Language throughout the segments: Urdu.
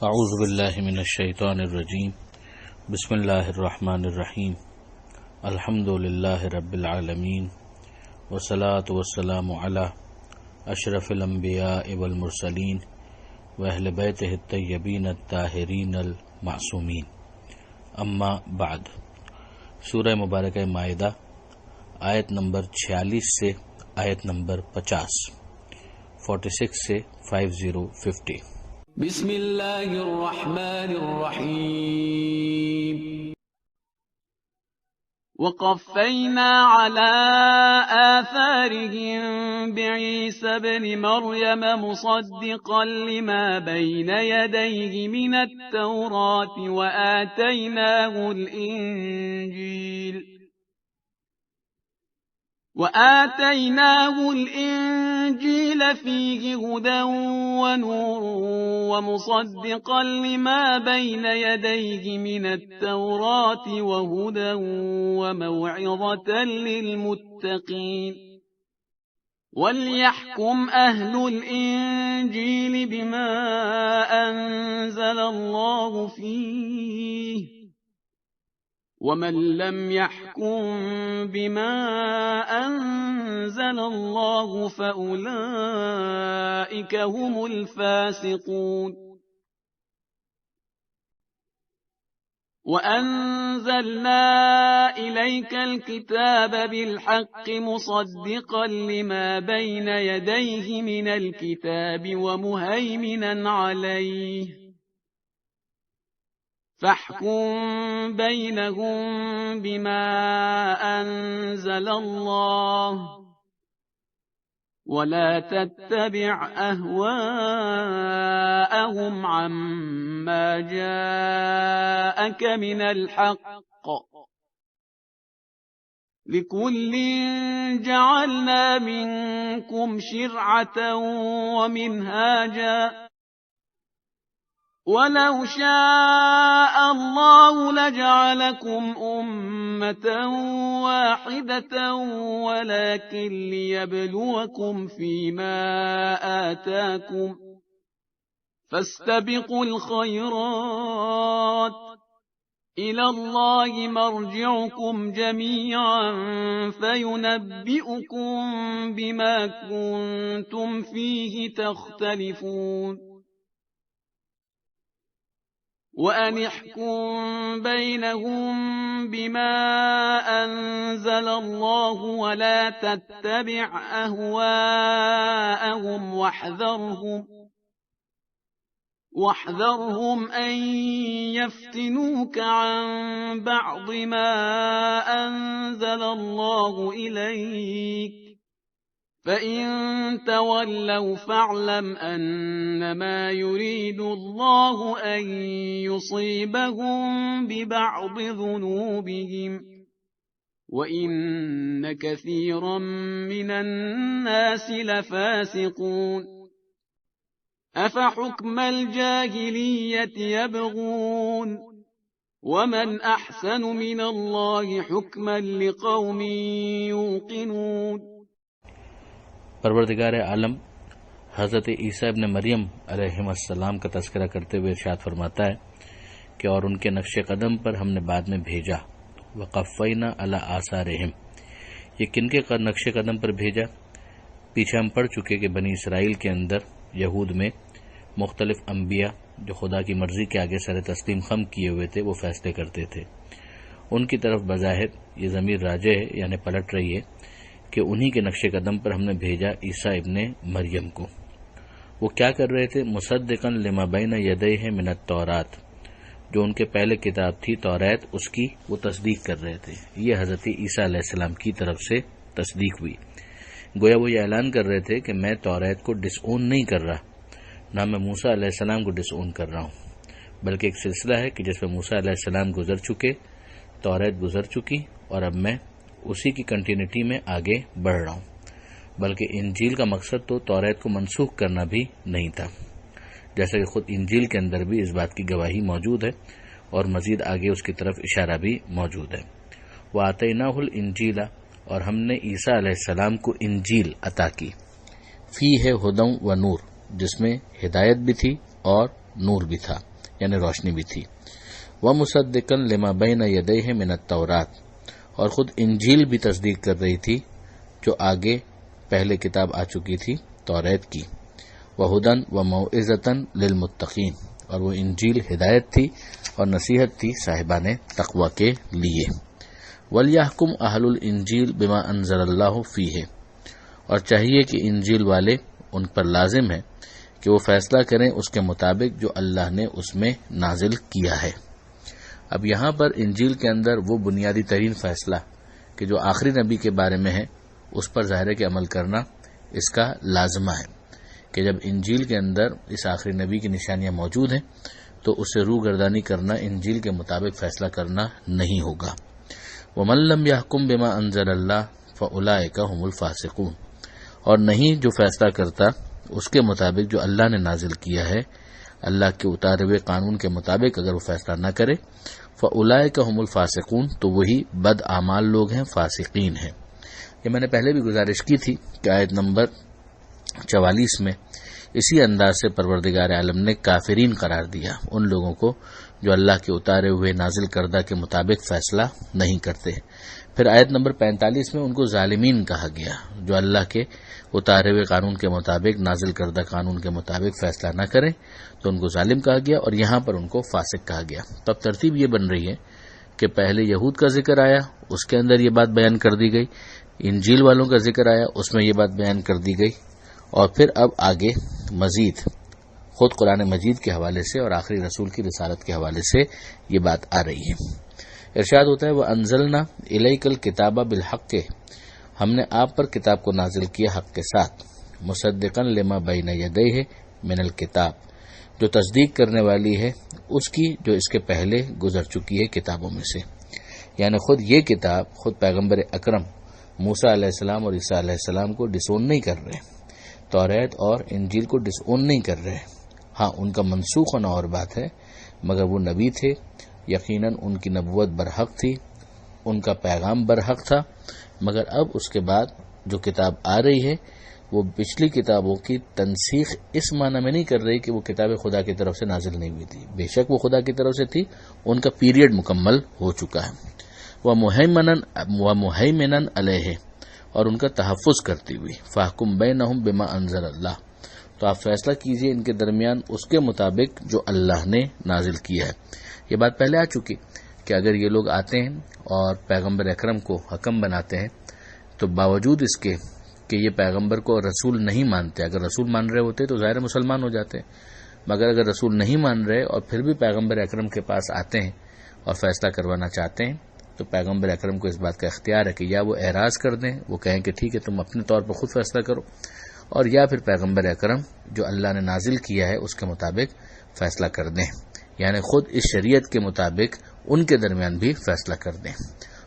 اعوذ باللہ من الشیطان الرجیم بسم اللہ الرحمن الرحیم الحمد للہ رب العالمین والصلاة والسلام علی اشرف الانبیاء والمرسلین واہل بیتہ الطیبین الطاہرین المعصومین، اما بعد۔ سورہ مبارکہ مائدہ آیت نمبر 46 سے آیت نمبر 50، 46 سے 50۔ بسم اللہ الرحمن الرحیم۔ وقفینا علی آثارهم بعیسی ابن مریم مصدقا لما بین یدیہ من التوراة وآتیناه الإنجیل فیہ ہدی ونور ومصدقا لما بین یدیہ من التوراة وہدی وموعظة للمتقین۔ وَلْيَحْكُمْ أَهْلُ الْإِنجِيلِ بِمَا أَنزَلَ اللَّهُ فِيهِ وَمَنْ لَمْ يَحْكُمْ بِمَا أَنزَلَ اللَّهُ فَأُولَئِكَ هُمُ الْفَاسِقُونَ۔ وَأَنزَلْنَا إِلَيْكَ الْكِتَابَ بِالْحَقِّ مُصَدِّقًا لِمَا بَيْنَ يَدَيْهِ مِنَ الْكِتَابِ وَمُهَيْمِنًا عَلَيْهِ فَاحْكُم بَيْنَهُم بِمَا أَنزَلَ اللَّهُ وَلَا تَتَّبِعْ أَهْوَاءَهُمْ عَمَّا جَاءَكَ مِنَ الْحَقِّ لِكُلٍّ جَعَلْنَا مِنكُمْ شِرْعَةً وَمِنْهَاجًا وَلَوْ شَاءَ اللَّهُ لَجَعَلَكُمْ أُمَّةً وَاحِدَةً وَلَكِنْ لِيَبْلُوَكُمْ فِيمَا آتَاكُمْ فَاسْتَبِقُوا الْخَيْرَاتِ إِلَى اللَّهِ مَرْجِعُكُمْ جَمِيعًا فَيُنَبِّئُكُم بِمَا كُنتُمْ فِيهِ تَخْتَلِفُونَ۔ وَأَنِ احْكُم بَيْنَهُم بِمَا أَنزَلَ اللَّهُ وَلَا تَتَّبِعْ أَهْوَاءَهُمْ واحذرهم أن يفتنوك عن بعض ما أنزل الله إليك فإن تولوا فاعلم أنما يريد الله أن يصيبهم ببعض ذنوبهم وإن كثيرا من الناس لفاسقون۔ أفحكم الجاهلية يبغون ومن أحسن من الله حكما لقوم يوقنون۔ پروردگار عالم حضرت عیسیٰ ابن مریم علیہ السلام کا تذکرہ کرتے ہوئے ارشاد فرماتا ہے کہ اور ان کے نقش قدم پر ہم نے بعد میں بھیجا۔ وقفینا علی آثارہم، یہ کن کے نقش قدم پر بھیجا؟ پیچھے ہم پڑھ چکے کہ بنی اسرائیل کے اندر یہود میں مختلف انبیاء جو خدا کی مرضی کے آگے سر تسلیم خم کیے ہوئے تھے وہ فیصلے کرتے تھے۔ ان کی طرف بظاہر یہ ضمیر راجع ہے، یعنی پلٹ رہی ہے کہ انہی کے نقش قدم پر ہم نے بھیجا عیسیٰ ابن مریم کو۔ وہ کیا کر رہے تھے؟ مصدقا لما بین یدیہ من التوراۃ، جو ان کے پہلے کتاب تھی توریت، اس کی وہ تصدیق کر رہے تھے۔ یہ حضرت عیسیٰ علیہ السلام کی طرف سے تصدیق ہوئی۔ گویا وہ یہ اعلان کر رہے تھے کہ میں توریت کو ڈس اون نہیں کر رہا، نہ میں موسیٰ علیہ السلام کو ڈس اون کر رہا ہوں، بلکہ ایک سلسلہ ہے کہ جس میں موسیٰ علیہ السلام گزر چکے، توریت گزر چکی، اور اب میں اسی کی کنٹینیوٹی میں آگے بڑھ رہا ہوں۔ بلکہ انجیل کا مقصد تو توریت کو منسوخ کرنا بھی نہیں تھا، جیسا کہ خود انجیل کے اندر بھی اس بات کی گواہی موجود ہے، اور مزید آگے اس کی طرف اشارہ بھی موجود ہے۔ وَآتَيْنَاهُ الْإِنْجِيلَ، اور ہم نے عیسیٰ علیہ السلام کو انجیل عطا کی، فیہ ہدی و نور، جس میں ہدایت بھی تھی اور نور بھی تھا یعنی روشنی بھی تھی. وَمُصَدِّقًا لِمَا بَيْنَ يَدَيْهِ مِنَ التَّوْرَاۃ، اور خود انجیل بھی تصدیق کر رہی تھی جو آگے پہلے کتاب آ چکی تھی توریت کی. وَهُدًى وَمَوْعِظَةً لِلْمُتَّقِينَ، اور وہ انجیل ہدایت تھی اور نصیحت تھی صاحبان تقوی کے لیے. وَلْيَحْكُمْ أَهْلُ الْإِنجِيلِ بِمَا أَنزَلَ اللَّهُ فِيهِ، اور چاہیے کہ انجیل والے ان پر لازم ہے کہ وہ فیصلہ کریں اس کے مطابق جو اللہ نے اس میں نازل کیا ہے. اب یہاں پر انجیل کے اندر وہ بنیادی ترین فیصلہ کہ جو آخری نبی کے بارے میں ہے اس پر ظاہر ہے کہ عمل کرنا اس کا لازمہ ہے کہ جب انجیل کے اندر اس آخری نبی کی نشانیاں موجود ہیں تو اسے روگردانی کرنا انجیل کے مطابق فیصلہ کرنا نہیں ہوگا. وَمَن لَّمْ يَحْكُم بِمَا أَنزَلَ اللَّهُ فَأُولَٰئِكَ هُمُ الْفَاسِقُونَ، اور نہیں جو فیصلہ کرتا اس کے مطابق جو اللہ نے نازل کیا ہے، اللہ کے اتارے ہوئے قانون کے مطابق اگر وہ فیصلہ نہ کرے، فَأُولَٰئِكَ هُمُ الْفَاسِقُونَ، تو وہی بد اعمال لوگ ہیں، فاسقین ہیں. یہ میں نے پہلے بھی گزارش کی تھی کہ آیت نمبر 44 میں اسی انداز سے پروردگار عالم نے کافرین قرار دیا ان لوگوں کو جو اللہ کے اتارے ہوئے نازل کردہ کے مطابق فیصلہ نہیں کرتے. پھر آیت نمبر 45 میں ان کو ظالمین کہا گیا جو اللہ کے اتارے ہوئے قانون کے مطابق نازل کردہ قانون کے مطابق فیصلہ نہ کریں تو ان کو ظالم کہا گیا، اور یہاں پر ان کو فاسق کہا گیا. تو اب ترتیب یہ بن رہی ہے کہ پہلے یہود کا ذکر آیا، اس کے اندر یہ بات بیان کر دی گئی، انجیل والوں کا ذکر آیا، اس میں یہ بات بیان کر دی گئی، اور پھر اب آگے مزید خود قرآن مجید کے حوالے سے اور آخری رسول کی رسالت کے حوالے سے یہ بات آ رہی ہے. ارشاد ہوتا ہے وَأَنزَلْنَا إِلَيْكَ الْكِتَابَ بِالْحَقِّ، ہم نے آپ پر کتاب کو نازل کیا حق کے ساتھ، مُصَدِّقًا لِمَا بَيْنَ يَدَيْهِ مِنَ الْكِتَابِ، جو تصدیق کرنے والی ہے اس کی جو اس کے پہلے گزر چکی ہے کتابوں میں سے. یعنی خود یہ کتاب خود پیغمبر اکرم موسیٰ علیہ السلام اور عیسیٰ علیہ السلام کو ڈس اون نہیں کر رہے، توریت اور انجیل کو ڈس اون نہیں کر رہے. ہاں ان کا منسوخ ہونا اور بات ہے، مگر وہ نبی تھے، یقیناً ان کی نبوت برحق تھی، ان کا پیغام برحق تھا، مگر اب اس کے بعد جو کتاب آ رہی ہے وہ پچھلی کتابوں کی تنسیخ اس معنی میں نہیں کر رہی کہ وہ کتاب خدا کی طرف سے نازل نہیں ہوئی تھی. بے شک وہ خدا کی طرف سے تھی، ان کا پیریڈ مکمل ہو چکا ہے. وَمُهَيْمِنًا عَلَيْهِ، اور ان کا تحفظ کرتی ہوئی، فَاحْكُم بَيْنَهُم بِمَا أَنزَلَ اللَّهُ، تو آپ فیصلہ کیجئے ان کے درمیان اس کے مطابق جو اللہ نے نازل کیا ہے. یہ بات پہلے آ چکی کہ اگر یہ لوگ آتے ہیں اور پیغمبر اکرم کو حکم بناتے ہیں تو باوجود اس کے کہ یہ پیغمبر کو رسول نہیں مانتے، اگر رسول مان رہے ہوتے تو ظاہر مسلمان ہو جاتے ہیں، مگر اگر رسول نہیں مان رہے اور پھر بھی پیغمبر اکرم کے پاس آتے ہیں اور فیصلہ کروانا چاہتے ہیں تو پیغمبر اکرم کو اس بات کا اختیار ہے کہ یا وہ اعراض کر دیں، وہ کہیں کہ ٹھیک ہے تم اپنے طور پر خود فیصلہ کرو، اور یا پھر پیغمبر اکرم جو اللہ نے نازل کیا ہے اس کے مطابق فیصلہ کر دیں، یعنی خود اس شریعت کے مطابق ان کے درمیان بھی فیصلہ کر دیں.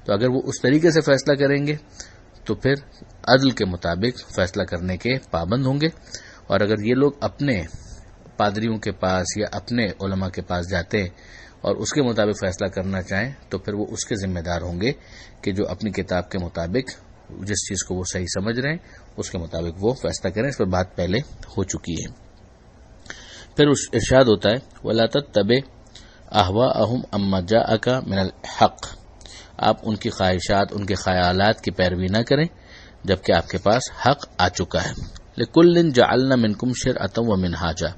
تو اگر وہ اس طریقے سے فیصلہ کریں گے تو پھر عدل کے مطابق فیصلہ کرنے کے پابند ہوں گے، اور اگر یہ لوگ اپنے پادریوں کے پاس یا اپنے علماء کے پاس جاتے ہیں اور اس کے مطابق فیصلہ کرنا چاہیں تو پھر وہ اس کے ذمہ دار ہوں گے کہ جو اپنی کتاب کے مطابق جس چیز کو وہ صحیح سمجھ رہے ہیں اس کے مطابق وہ فیصلہ کریں. اس پر بات پہلے ہو چکی ہے. پھر ارشاد ہوتا ہے وَلَا تَتَّبِعْ أَهْوَاءَهُمْ عَمَّا جَاءَكَ مِنَ الْحَقِّ، آپ ان کی خواہشات، ان کے خیالات کی پیروی نہ کریں جبکہ آپ کے پاس حق آ چکا ہے. لِكُلٍّ جَعَلْنَا مِنْكُمْ شِرْعَةً وَمِنْهَاجًا،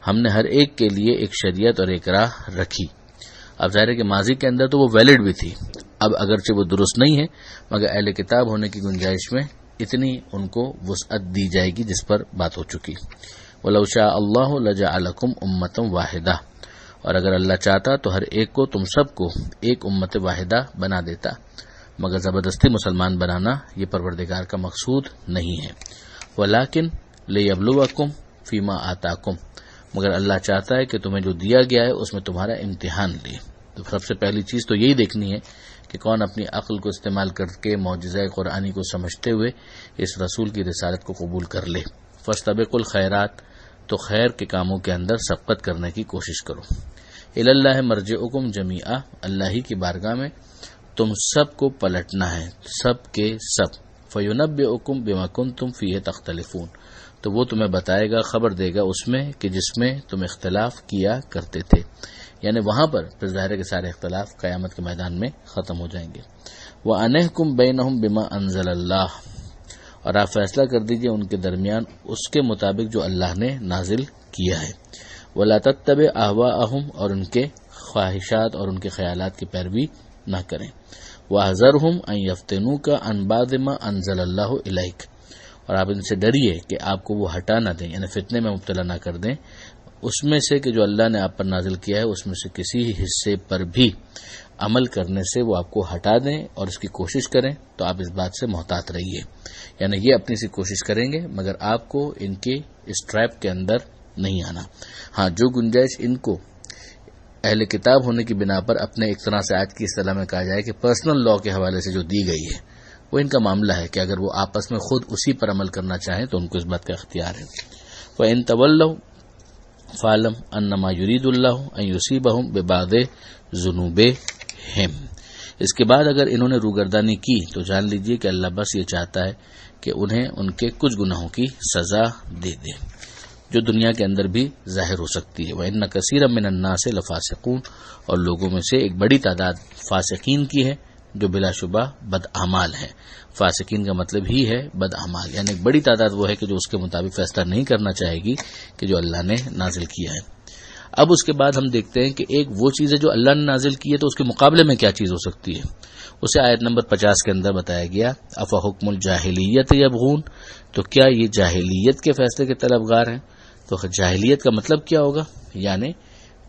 ہم نے ہر ایک کے لیے ایک شریعت اور ایک راہ رکھی. اب ظاہر ہے کہ ماضی کے اندر تو وہ ویلڈ بھی تھی، اب اگرچہ وہ درست نہیں ہے مگر اہل کتاب ہونے کی گنجائش میں اتنی ان کو وسعت دی جائے گی جس پر بات ہو چکی. وَلَوْ شَاءَ اللَّهُ لَجَعَلَكُمْ أُمَّةً وَاحِدَةً، اور اگر اللہ چاہتا تو ہر ایک کو تم سب کو ایک امت واحدہ بنا دیتا، مگر زبردستی مسلمان بنانا یہ پروردگار کا مقصود نہیں ہے. وَلَٰكِن لِيَبْلُوَكُمْ فِي مَا آتَاكُمْ، مگر اللہ چاہتا ہے کہ تمہیں جو دیا گیا ہے اس میں تمہارا امتحان لے. تو سب سے پہلی چیز تو یہی دیکھنی ہے کہ کون اپنی عقل کو استعمال کر کے معجزہ قرآنی کو سمجھتے ہوئے اس رسول کی رسالت کو قبول کر لے. فاستبقوا الخیرات، تو خیر کے کاموں کے اندر سبقت کرنے کی کوشش کرو. الی اللہ مرجعکم جمیعا، اللہ ہی کی بارگاہ میں تم سب کو پلٹنا ہے، سب کے سب. فینبئکم بما کنتم فیہ تختلفون، تو تو وہ تمہیں بتائے گا، خبر دے گا اس میں کہ جس میں تم اختلاف کیا کرتے تھے. یعنی وہاں پر پھر ظاہر ہے کہ سارے اختلاف قیامت کے میدان میں ختم ہو جائیں گے. وَأَنِحْكُمْ بَيْنَهُمْ بِمَا أَنزَلَ اللَّهُ، اور آپ فیصلہ کر دیجئے ان کے درمیان اس کے مطابق جو اللہ نے نازل کیا ہے. وَلَا تَتَّبِعْ أَهْوَاءَهُمْ، اور ان کے خواہشات اور ان کے خیالات کی پیروی نہ کریں. وَاحْذَرْهُمْ أَن يَفْتِنُوكَ عَن بَعْضِ مَا أَنزَلَ اللَّهُ إِلَيْكَ، اور آپ ان سے ڈریے کہ آپ کو وہ ہٹا نہ دیں، یعنی فتنے میں مبتلا نہ کر دیں اس میں سے کہ جو اللہ نے آپ پر نازل کیا ہے، اس میں سے کسی حصے پر بھی عمل کرنے سے وہ آپ کو ہٹا دیں اور اس کی کوشش کریں، تو آپ اس بات سے محتاط رہیے. یعنی یہ اپنی سی کوشش کریں گے مگر آپ کو ان کے اس ٹریپ کے اندر نہیں آنا. ہاں، جو گنجائش ان کو اہل کتاب ہونے کی بنا پر اپنے ایک طرح سے آج کی اصطلاح میں کہا جائے کہ پرسنل لا کے حوالے سے جو دی گئی ہے، وہ ان کا معاملہ ہے کہ اگر وہ آپس میں خود اسی پر عمل کرنا چاہیں تو ان کو اس بات کا اختیار ہے. وَإِن تَوَلَّوْا فَاعْلَمْ أَنَّمَا يُرِيدُ اللَّهُ أَن يُصِيبَهُم بِبَعْضِ ذُنُوبِهِمْ. اس کے بعد اگر انہوں نے روگردانی کی تو جان لیجئے کہ اللہ بس یہ چاہتا ہے کہ انہیں ان کے کچھ گناہوں کی سزا دے دے جو دنیا کے اندر بھی ظاہر ہو سکتی ہے. وَإِنَّ كَثِيرًا مِّنَ النَّاسِ لَفَاسِقُونَ، اور لوگوں میں سے ایک بڑی تعداد فاسقین کی ہے جو بلا شبہ بدعمال ہے. فاسقین کا مطلب ہی ہے بدعمال، یعنی ایک بڑی تعداد وہ ہے کہ جو اس کے مطابق فیصلہ نہیں کرنا چاہے گی کہ جو اللہ نے نازل کیا ہے. اب اس کے بعد ہم دیکھتے ہیں کہ ایک وہ چیز ہے جو اللہ نے نازل کی ہے، تو اس کے مقابلے میں کیا چیز ہو سکتی ہے. اسے آیت نمبر 50 کے اندر بتایا گیا، افحکم الجاہلیت یبغون، تو کیا یہ جاہلیت کے فیصلے کے طلبگار ہیں. تو جاہلیت کا مطلب کیا ہوگا؟ یعنی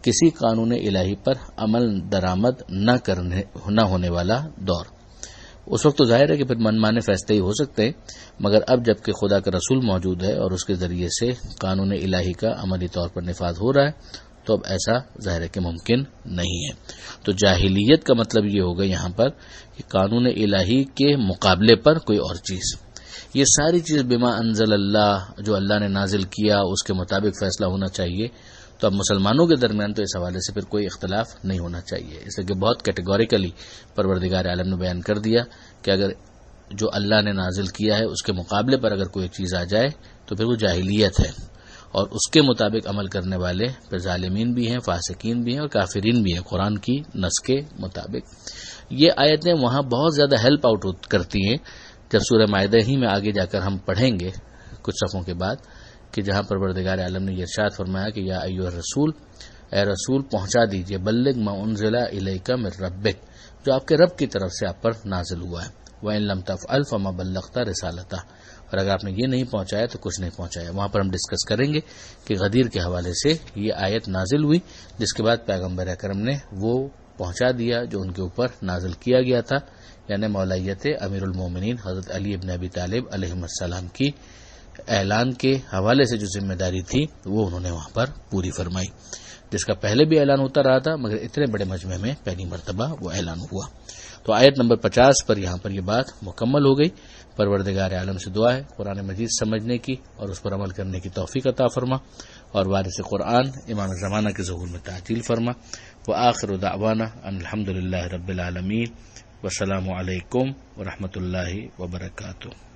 کسی قانون الہی پر عمل درآمد نہ ہونے والا دور. اس وقت تو ظاہر ہے کہ پھر من مانے فیصلے ہی ہو سکتے ہیں، مگر اب جب کہ خدا کا رسول موجود ہے اور اس کے ذریعے سے قانون الہی کا عملی طور پر نفاذ ہو رہا ہے، تو اب ایسا ظاہر ہے کہ ممکن نہیں ہے. تو جاہلیت کا مطلب یہ ہوگا یہاں پر کہ قانون الہی کے مقابلے پر کوئی اور چیز. یہ ساری چیز بما انزل اللہ، جو اللہ نے نازل کیا اس کے مطابق فیصلہ ہونا چاہیے. تو اب مسلمانوں کے درمیان تو اس حوالے سے پھر کوئی اختلاف نہیں ہونا چاہیے، اس لیے کہ بہت کیٹیگوریکلی پروردگار عالم نے بیان کر دیا کہ اگر جو اللہ نے نازل کیا ہے اس کے مقابلے پر اگر کوئی چیز آ جائے تو پھر وہ جاہلیت ہے، اور اس کے مطابق عمل کرنے والے پھر ظالمین بھی ہیں، فاسقین بھی ہیں اور کافرین بھی ہیں قرآن کی نص کے مطابق. یہ آیتیں وہاں بہت زیادہ ہیلپ آؤٹ کرتی ہیں جب سورہ مائدہ ہی میں آگے جا کر ہم پڑھیں گے کچھ صفحوں کے بعد کہ جہاں پروردگار عالم نے یہ ارشاد فرمایا کہ یا ایھا الرسول، اے رسول پہنچا دیجئے، بلغ ما انزل الیک من ربک، جو آپ کے رب کی طرف سے آپ پر نازل ہوا ہے. وَإِن لَّمْ تَفْعَلْ فَمَا بَلَّغْتَ رِسَالَتَهُ، اور اگر آپ نے یہ نہیں پہنچایا تو کچھ نہیں پہنچایا. وہاں پر ہم ڈسکس کریں گے کہ غدیر کے حوالے سے یہ آیت نازل ہوئی، جس کے بعد پیغمبر اکرم نے وہ پہنچا دیا جو ان کے اوپر نازل کیا گیا تھا، یعنی مولایت امیر المومنین حضرت علی ابن ابی طالب علیہ السلام کی اعلان کے حوالے سے جو ذمہ داری تھی وہ انہوں نے وہاں پر پوری فرمائی، جس کا پہلے بھی اعلان ہوتا رہا تھا مگر اتنے بڑے مجمع میں پہلی مرتبہ وہ اعلان ہوا. تو آیت نمبر 50 پر یہاں پر یہ بات مکمل ہو گئی. پروردگار عالم سے دعا ہے قرآن مجید سمجھنے کی اور اس پر عمل کرنے کی توفیق عطا فرما، اور وارث قرآن امام زمانہ کے ظہور میں تعجیل فرما. وآخر دعوانا ان الحمد للہ رب العالمین، والسلام علیکم ورحمۃ اللہ وبرکاتہ.